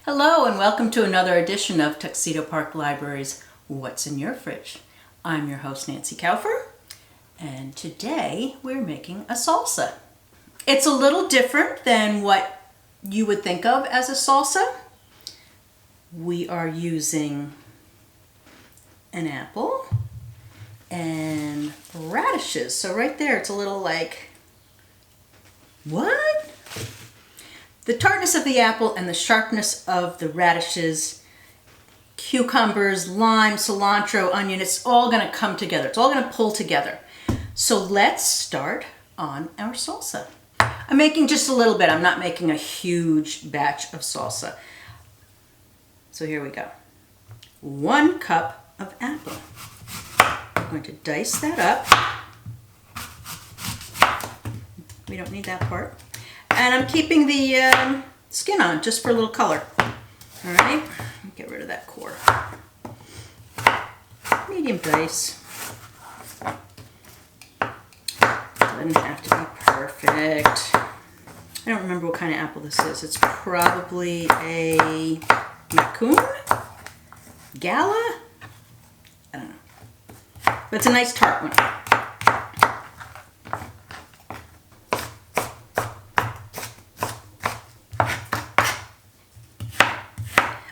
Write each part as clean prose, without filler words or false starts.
Hello and welcome to another edition of Tuxedo Park Library's What's in Your Fridge? I'm your host Nancy Kaufer, and today we're making a salsa. It's a little different than what you would think of as a salsa. We are using an apple and radishes. So right there it's a little like, what? The tartness of the apple and the sharpness of the radishes, cucumbers, lime, cilantro, onion, it's all gonna come together. It's all gonna pull together. So let's start on our salsa. I'm making just a little bit. I'm not making a huge batch of salsa. So here we go. 1 cup of apple. I'm going to dice that up. We don't need that part. And I'm keeping the skin on just for a little color. All right, get rid of that core. Medium dice. Doesn't have to be perfect. I don't remember what kind of apple this is. It's probably a Macun? Gala? I don't know. But it's a nice tart one.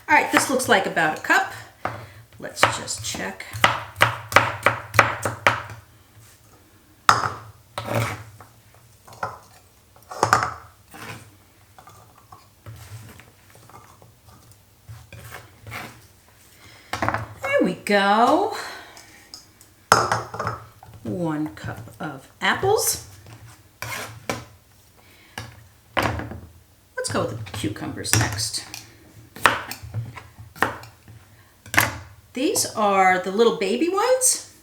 All right, this looks like about a cup. Let's just check. There we go. 1 cup of apples. Let's go with the cucumbers next. These are the little baby ones.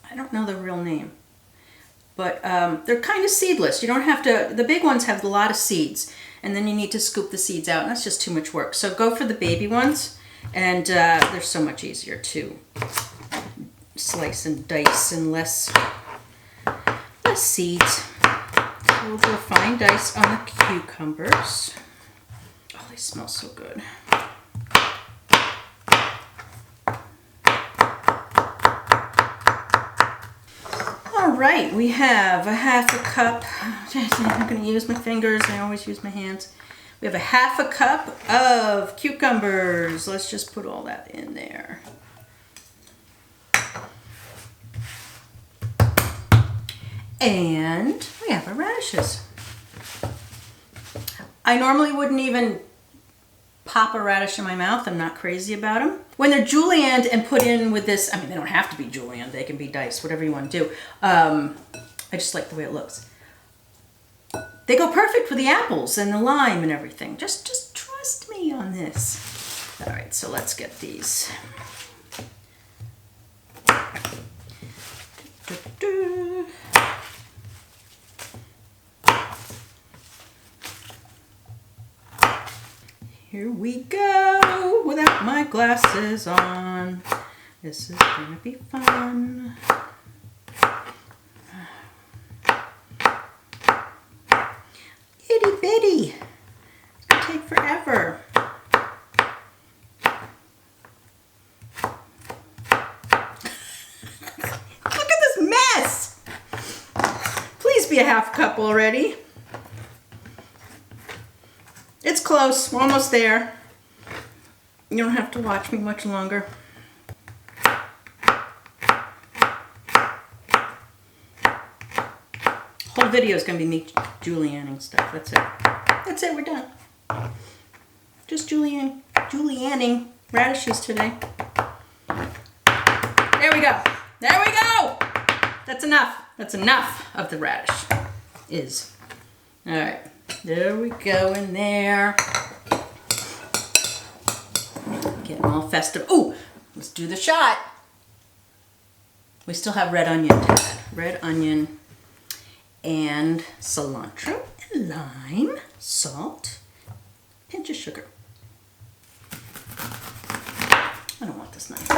I don't know the real name, but they're kind of seedless. You don't have to, the big ones have a lot of seeds, and then you need to scoop the seeds out, and that's just too much work. So go for the baby ones, and they're so much easier to slice and dice and less seeds. So we'll do a fine dice on the cucumbers. Oh, they smell so good. All right, we have a 1/2 cup. I'm going to use my fingers. I always use my hands. We have a 1/2 cup of cucumbers. Let's just put all that in there. And we have our radishes. I normally wouldn't even pop a radish in my mouth. I'm not crazy about them. When they're julienned and put in with this, I mean, they don't have to be julienned. They can be diced, whatever you want to do. I just like the way it looks. They go perfect with the apples and the lime and everything. Just trust me on this. All right, so let's get these. Here we go, without my glasses on. This is gonna be fun. Itty bitty. It's gonna take forever. Look at this mess. Please be a 1/2 cup already. It's close, we're almost there. You don't have to watch me much longer. Whole video is gonna be me julienning stuff, that's it. That's it, we're done. Just julienning radishes today. There we go, there we go! That's enough of the radish, All right. There we go in there. Getting all festive. Oh, let's do the shot. We still have red onion to add. Red onion and cilantro and lime, salt, pinch of sugar. I don't want this knife.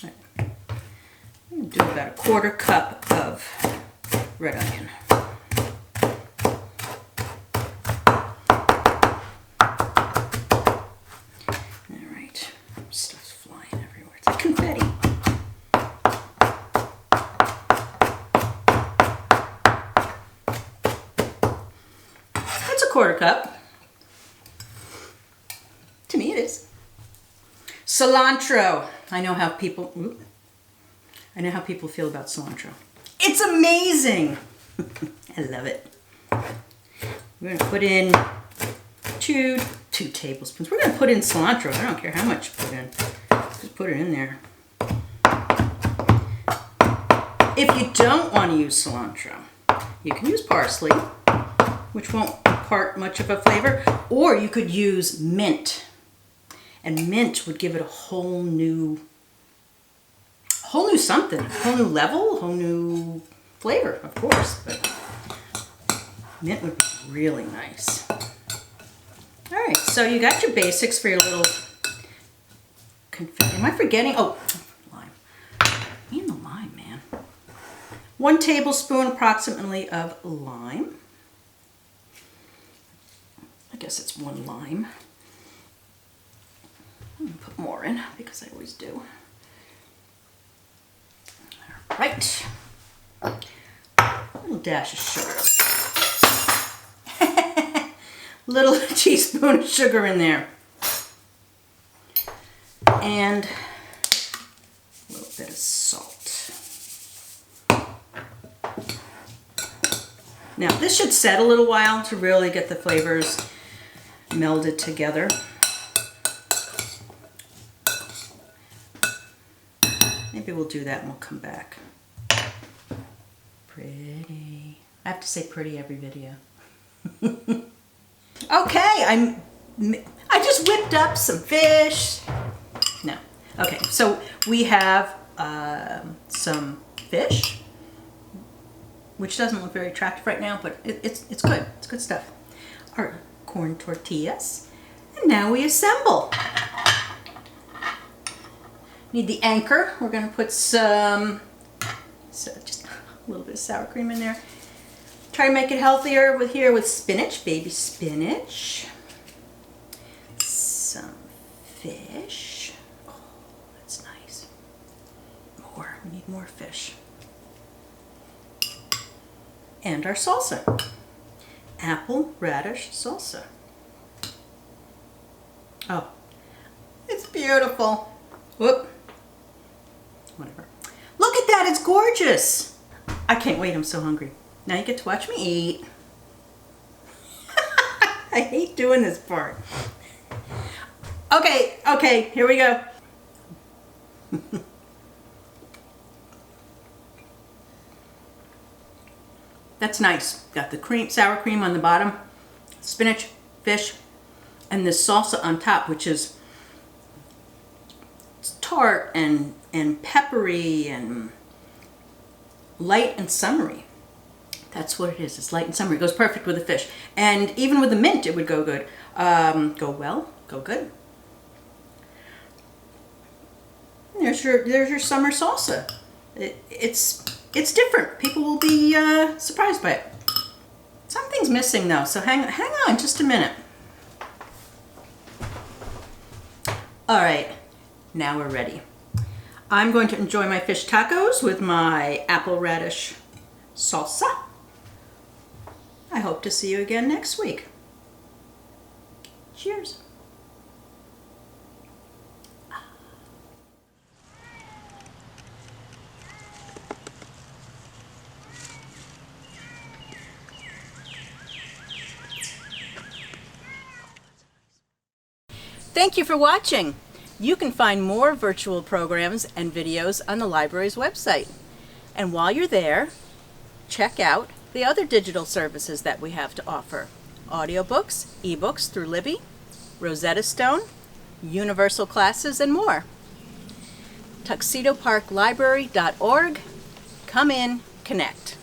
Right. I'm going to do about a 1/4 cup of red onion. a quarter cup. To me it is. Cilantro. I know how people feel about cilantro. It's amazing. I love it. We're going to put in two tablespoons. We're going to put in cilantro. I don't care how much you put in. Just put it in there. If you don't want to use cilantro, you can use parsley, which won't impart much of a flavor, or you could use mint. And mint would give it a whole new something, a whole new level, a whole new flavor, of course, but mint would be really nice. All right, so you got your basics for your little confetti. Am I forgetting? Oh, lime. Me and the lime, man. 1 tablespoon approximately of lime. I guess it's 1 lime. I'm going to put more in because I always do. All right. A little dash of sugar. Little teaspoon of sugar in there. And a little bit of salt. Now this should set a little while to really get the flavors melded together. Maybe we'll do that and we'll come back. Pretty. I have to say pretty every video. Okay, I just whipped up some fish. No. Okay, so we have some fish, which doesn't look very attractive right now, but it's good. It's good stuff. Our corn tortillas. And now we assemble. Need the anchor. We're going to put just a little bit of sour cream in there. Try to make it healthier with spinach, baby spinach. Some fish. Oh, that's nice. More. We need more fish. And our salsa. Apple-Radish Salsa. Oh, it's beautiful. Whoop. Whatever. Look at that, it's gorgeous. I can't wait, I'm so hungry. Now you get to watch me eat. I hate doing this part. Okay, here we go. That's nice. Got the cream, sour cream on the bottom, spinach, fish, and this salsa on top, which is tart and peppery and light and summery. That's what it is. It's light and summery. It goes perfect with the fish. And even with the mint, it would go good. Go good. There's your summer salsa. It's different. People will be surprised by it. Something's missing though, so hang on just a minute. All right, now we're ready. I'm going to enjoy my fish tacos with my apple-radish salsa. I hope to see you again next week. Cheers. Thank you for watching. You can find more virtual programs and videos on the library's website. And while you're there, check out the other digital services that we have to offer. Audiobooks, ebooks through Libby, Rosetta Stone, universal classes, and more. TuxedoParkLibrary.org. Come in, connect.